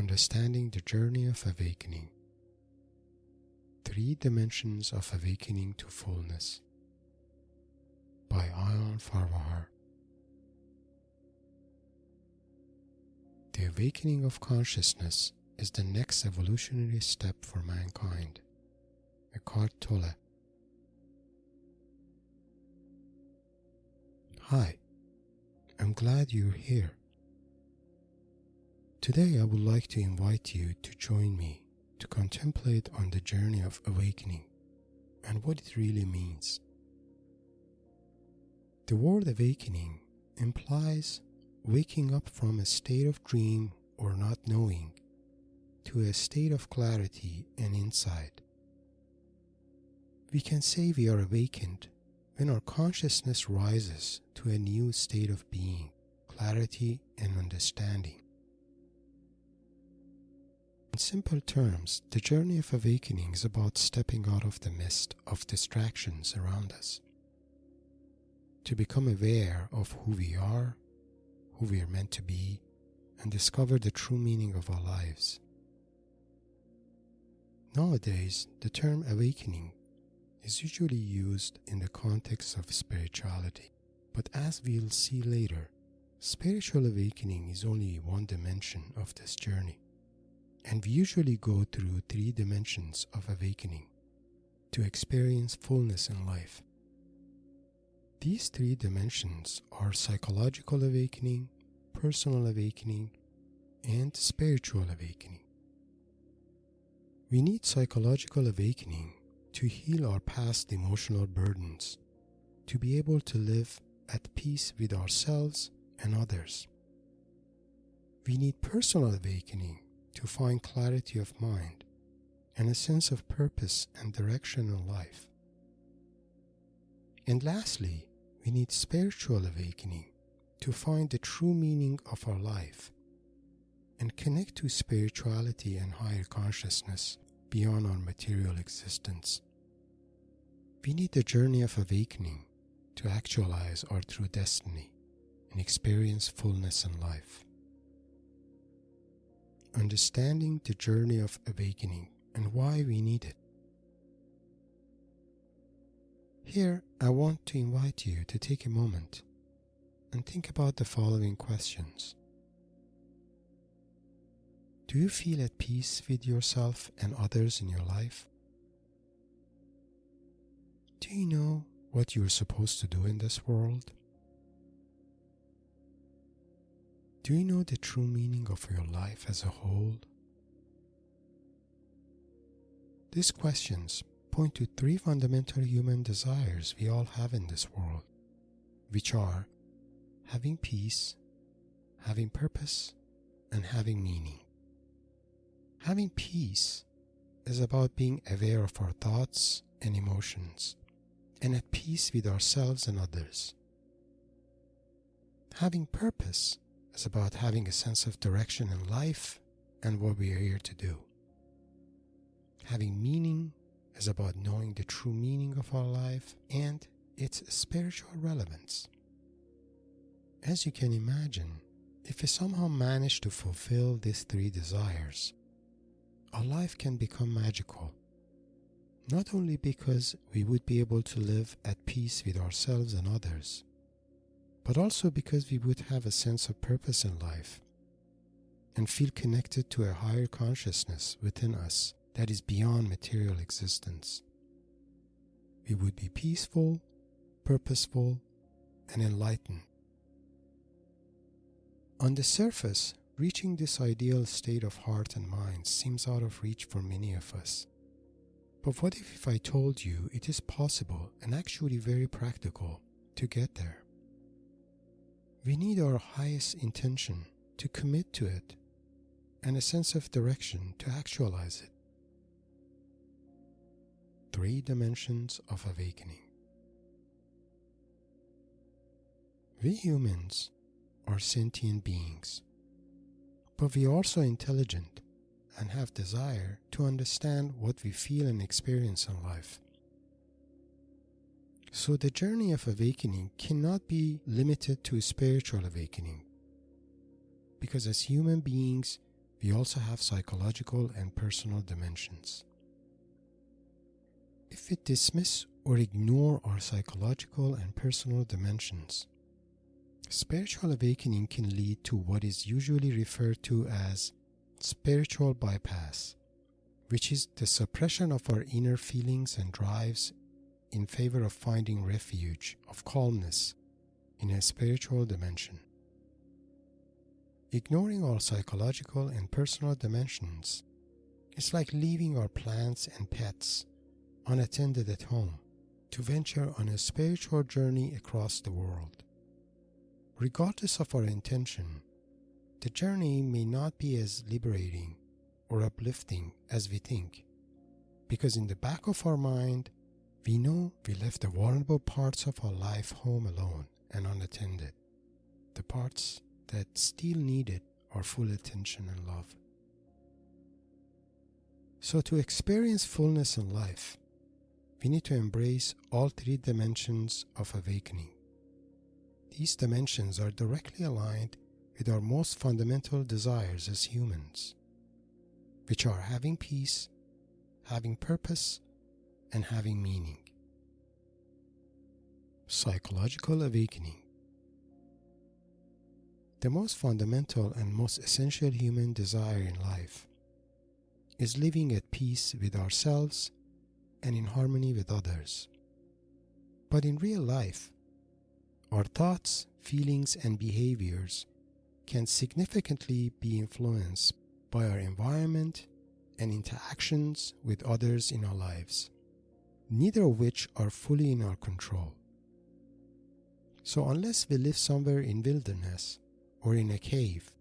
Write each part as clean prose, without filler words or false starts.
Understanding the Journey of Awakening. 3 Dimensions of Awakening to Fullness by Ayan Farwahar. The awakening of consciousness is the next evolutionary step for mankind. Eckhart Tolle. Hi, I'm glad you're here. Today I would like to invite you to join me to contemplate on the journey of awakening and what it really means. The word awakening implies waking up from a state of dream or not knowing to a state of clarity and insight. We can say we are awakened when our consciousness rises to a new state of being, clarity and understanding. In simple terms, the journey of awakening is about stepping out of the mist of distractions around us, to become aware of who we are meant to be, and discover the true meaning of our lives. Nowadays, the term awakening is usually used in the context of spirituality, but as we'll see later, spiritual awakening is only one dimension of this journey. And we usually go through 3 dimensions of awakening to experience fullness in life. These 3 dimensions are psychological awakening, personal awakening, and spiritual awakening. We need psychological awakening to heal our past emotional burdens, to be able to live at peace with ourselves and others. We need personal awakening to find clarity of mind and a sense of purpose and direction in life. And lastly, we need spiritual awakening to find the true meaning of our life and connect to spirituality and higher consciousness beyond our material existence. We need the journey of awakening to actualize our true destiny and experience fullness in life. Understanding the journey of awakening and why we need it. Here, I want to invite you to take a moment and think about the following questions. Do you feel at peace with yourself and others in your life? Do you know what you're supposed to do in this world? Do you know the true meaning of your life as a whole? These questions point to 3 fundamental human desires we all have in this world, which are having peace, having purpose, and having meaning. Having peace is about being aware of our thoughts and emotions, and at peace with ourselves and others. Having purpose is about having a sense of direction in life and what we are here to do. Having meaning is about knowing the true meaning of our life and its spiritual relevance. As you can imagine, if we somehow manage to fulfill these 3 desires, our life can become magical, not only because we would be able to live at peace with ourselves and others, but also because we would have a sense of purpose in life and feel connected to a higher consciousness within us that is beyond material existence. We would be peaceful, purposeful, and enlightened. On the surface, reaching this ideal state of heart and mind seems out of reach for many of us. But what if I told you it is possible and actually very practical to get there? We need our highest intention to commit to it and a sense of direction to actualize it. 3 dimensions of awakening. We humans are sentient beings, but we are also intelligent and have desire to understand what we feel and experience in life. So the journey of awakening cannot be limited to spiritual awakening, because as human beings, we also have psychological and personal dimensions. If we dismiss or ignore our psychological and personal dimensions, spiritual awakening can lead to what is usually referred to as spiritual bypass, which is the suppression of our inner feelings and drives in favor of finding refuge of calmness in a spiritual dimension. Ignoring our psychological and personal dimensions is like leaving our plants and pets unattended at home to venture on a spiritual journey across the world. Regardless of our intention, the journey may not be as liberating or uplifting as we think, because in the back of our mind, we know we left the vulnerable parts of our life home alone and unattended, the parts that still needed our full attention and love. So to experience fullness in life, we need to embrace all three dimensions of awakening. These dimensions are directly aligned with our most fundamental desires as humans, which are having peace, having purpose, and having meaning. Psychological awakening. The most fundamental and most essential human desire in life is living at peace with ourselves and in harmony with others. But in real life, our thoughts, feelings, and behaviors can significantly be influenced by our environment and interactions with others in our lives, neither of which are fully in our control. So unless we live somewhere in wilderness or in a cave,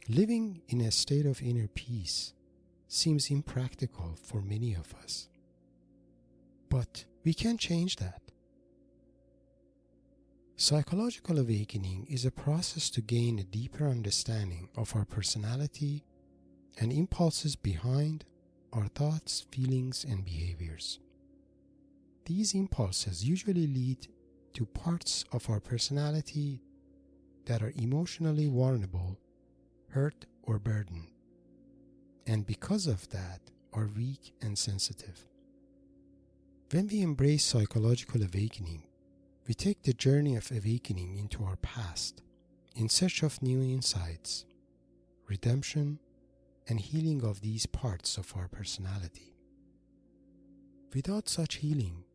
living in a state of inner peace seems impractical for many of us. But we can change that. Psychological awakening is a process to gain a deeper understanding of our personality and impulses behind our thoughts, feelings, and behaviors. These impulses usually lead to parts of our personality that are emotionally vulnerable, hurt, or burdened, and because of that are weak and sensitive. When we embrace psychological awakening, we take the journey of awakening into our past in search of new insights, redemption, and healing of these parts of our personality. Without such healing,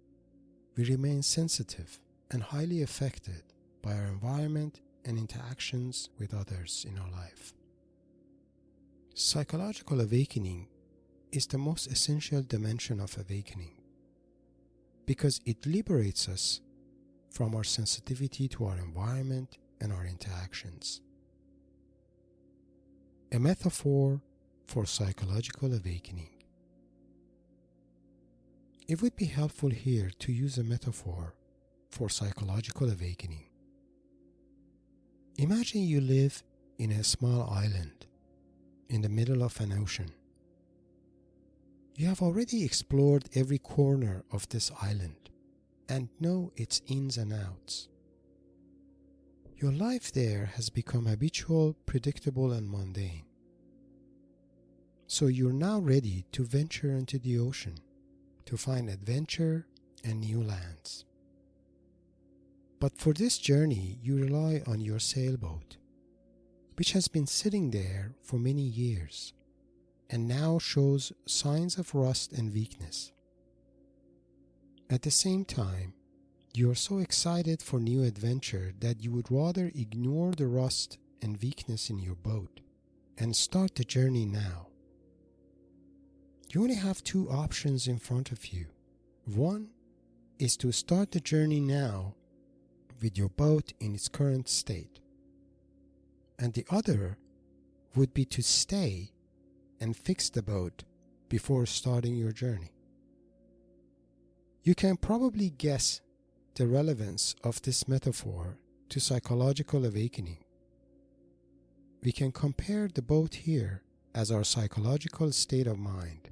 we remain sensitive and highly affected by our environment and interactions with others in our life. Psychological awakening is the most essential dimension of awakening because it liberates us from our sensitivity to our environment and our interactions. A metaphor for psychological awakening. It would be helpful here to use a metaphor for psychological awakening. Imagine you live in a small island in the middle of an ocean. You have already explored every corner of this island and know its ins and outs. Your life there has become habitual, predictable, and mundane. So you're now ready to venture into the ocean to find adventure and new lands. But for this journey, you rely on your sailboat, which has been sitting there for many years and now shows signs of rust and weakness. At the same time, you are so excited for new adventure that you would rather ignore the rust and weakness in your boat and start the journey now. You only have two options in front of you. One is to start the journey now with your boat in its current state, and the other would be to stay and fix the boat before starting your journey. You can probably guess the relevance of this metaphor to psychological awakening. We can compare the boat here as our psychological state of mind.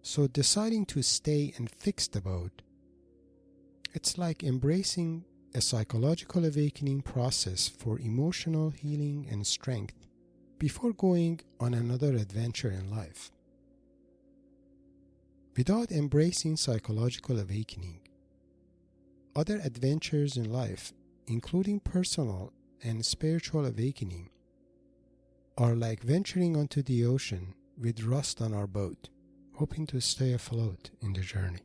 So deciding to stay and fix the boat, it's like embracing a psychological awakening process for emotional healing and strength before going on another adventure in life. Without embracing psychological awakening, other adventures in life, including personal and spiritual awakening, are like venturing onto the ocean with rust on our boat, hoping to stay afloat in the journey.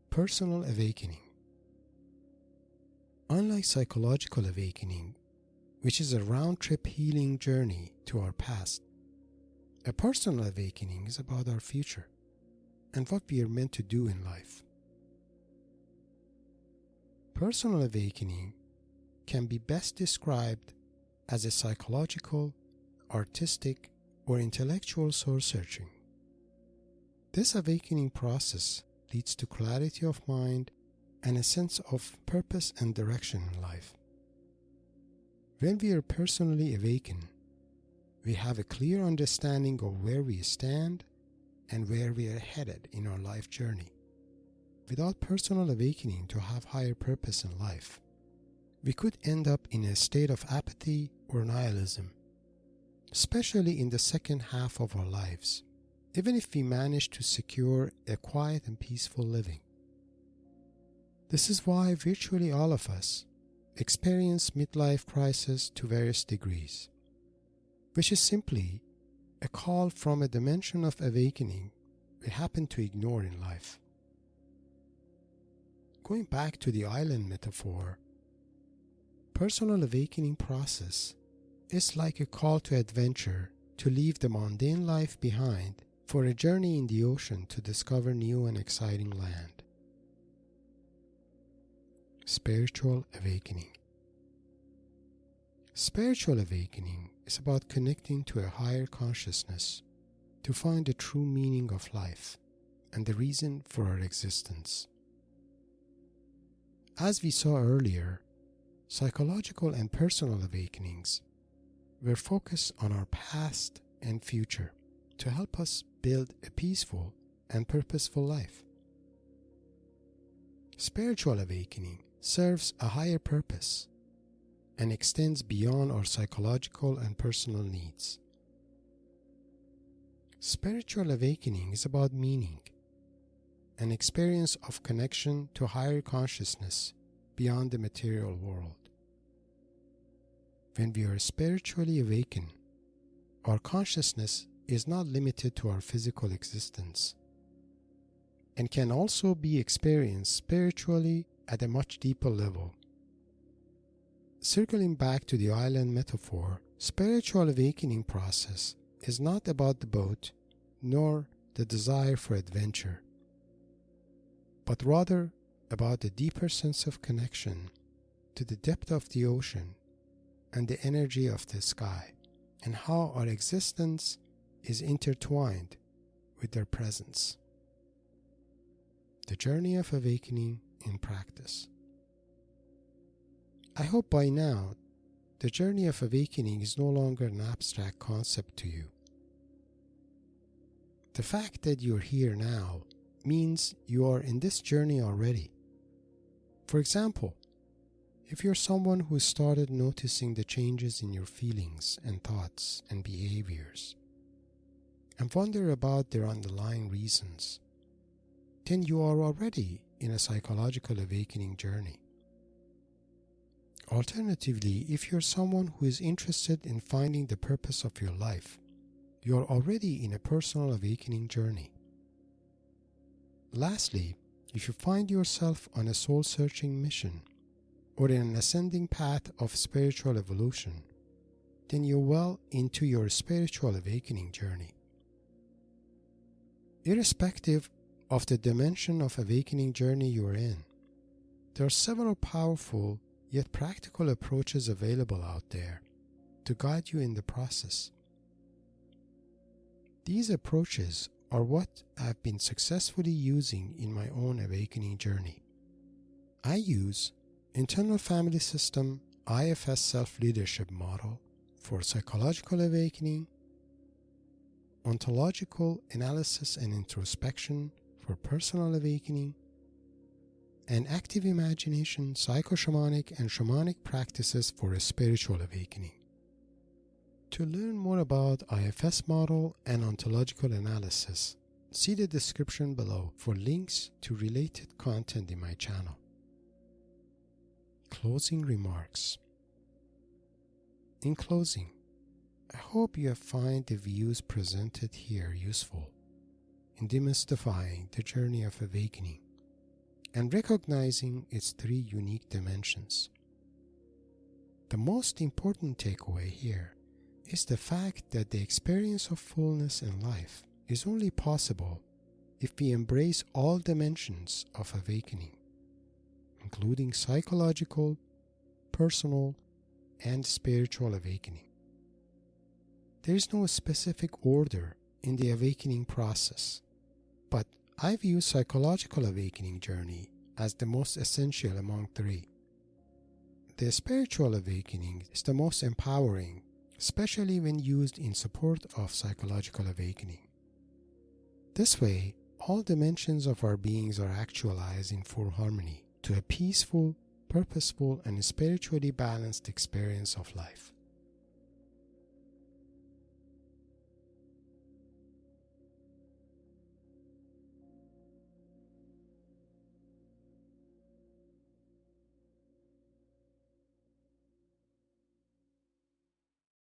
Personal awakening. Unlike psychological awakening, which is a round-trip healing journey to our past, a personal awakening is about our future and what we are meant to do in life. Personal awakening can be best described as a psychological, artistic, or intellectual soul-searching. This awakening process leads to clarity of mind and a sense of purpose and direction in life. When we are personally awakened, we have a clear understanding of where we stand and where we are headed in our life journey. Without personal awakening to have higher purpose in life, we could end up in a state of apathy or nihilism, especially in the second half of our lives, even if we manage to secure a quiet and peaceful living. This is why virtually all of us experience midlife crisis to various degrees, which is simply a call from a dimension of awakening we happen to ignore in life. Going back to the island metaphor, personal awakening process is like a call to adventure to leave the mundane life behind for a journey in the ocean to discover new and exciting land. Spiritual awakening. Spiritual awakening is about connecting to a higher consciousness to find the true meaning of life and the reason for our existence. As we saw earlier, psychological and personal awakenings were focused on our past and future to help us build a peaceful and purposeful life. Spiritual awakening serves a higher purpose and extends beyond our psychological and personal needs. Spiritual awakening is about meaning, an experience of connection to higher consciousness beyond the material world. When we are spiritually awakened, our consciousness is not limited to our physical existence and can also be experienced spiritually at a much deeper level. Circling back to the island metaphor, spiritual awakening process is not about the boat nor the desire for adventure, but rather about a deeper sense of connection to the depth of the ocean and the energy of the sky, and how our existence is intertwined with their presence. The journey of awakening in practice. I hope by now the journey of awakening is no longer an abstract concept to you. The fact that you're here now means you are in this journey already. For example, if you're someone who started noticing the changes in your feelings and thoughts and behaviors and wonder about their underlying reasons, then you are already in a psychological awakening journey. Alternatively, if you're someone who is interested in finding the purpose of your life, you are already in a personal awakening journey. Lastly, if you find yourself on a soul-searching mission or in an ascending path of spiritual evolution, then you're well into your spiritual awakening journey. Irrespective of the dimension of awakening journey you are in, there are several powerful yet practical approaches available out there to guide you in the process. These approaches are what I've been successfully using in my own awakening journey. I use Internal Family System IFS Self-Leadership Model for psychological awakening, Ontological Analysis and Introspection for personal awakening, and Active Imagination, Psycho-Shamanic and Shamanic practices for a spiritual awakening. To learn more about IFS model and ontological analysis, see the description below for links to related content in my channel. Closing remarks. In closing, I hope you find the views presented here useful in demystifying the journey of awakening and recognizing its three unique dimensions. The most important takeaway here is the fact that the experience of fullness in life is only possible if we embrace all dimensions of awakening, including psychological, personal, and spiritual awakening. There is no specific order in the awakening process, but I view psychological awakening journey as the most essential among three. The spiritual awakening is the most empowering, especially when used in support of psychological awakening. This way, all dimensions of our beings are actualized in full harmony to a peaceful, purposeful, and spiritually balanced experience of life.